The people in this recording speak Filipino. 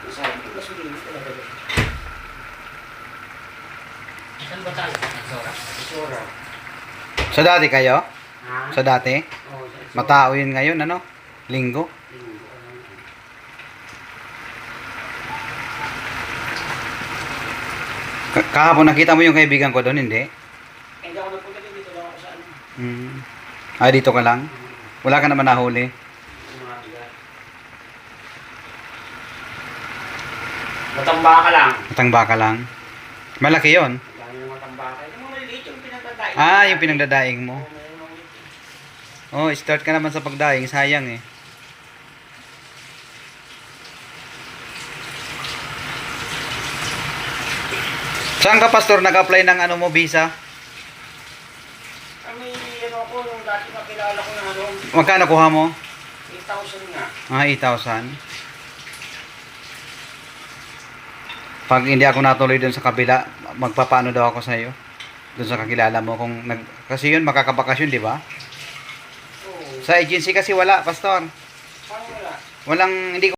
Sabi ko, mas malinis talaga doon. Saan ba tayo? Nagsora? Nagsora. Sa dati kayo? Ha? Sa dati? Oo, sa Nagsora. Matao yun ngayon, ano? Linggo? Kahapon nakita mo yung kaibigan ko doon, hindi? Hindi ako nagpunta dito lang ako sa ano. Ah, dito ka lang? Wala ka naman nahuli? Mga bigat. Matambaka lang. Matangba ka lang? Malaki yon. Dami ng matambaka. Yung mga maliliit yung pinagdadaing. Ah, yung pinagdadaing mo. Oo, mayroon mga maliliit. Oh, start ka naman sa pagdaing. Sayang eh. Saan ka, pastor, nag-apply ng ano mo, visa? May ano ako, yung dati nakilala ko ng ano, Magkano kuha mo? 8,000 nga. Ah, 8,000. Pag hindi ako natuloy dun sa kabila, magpapaano daw ako sa iyo? Dun sa kakilala mo kung kasi yun makakabakasyon, di ba? Oo. Sa agency kasi wala, pastor. Paano wala? Walang hindi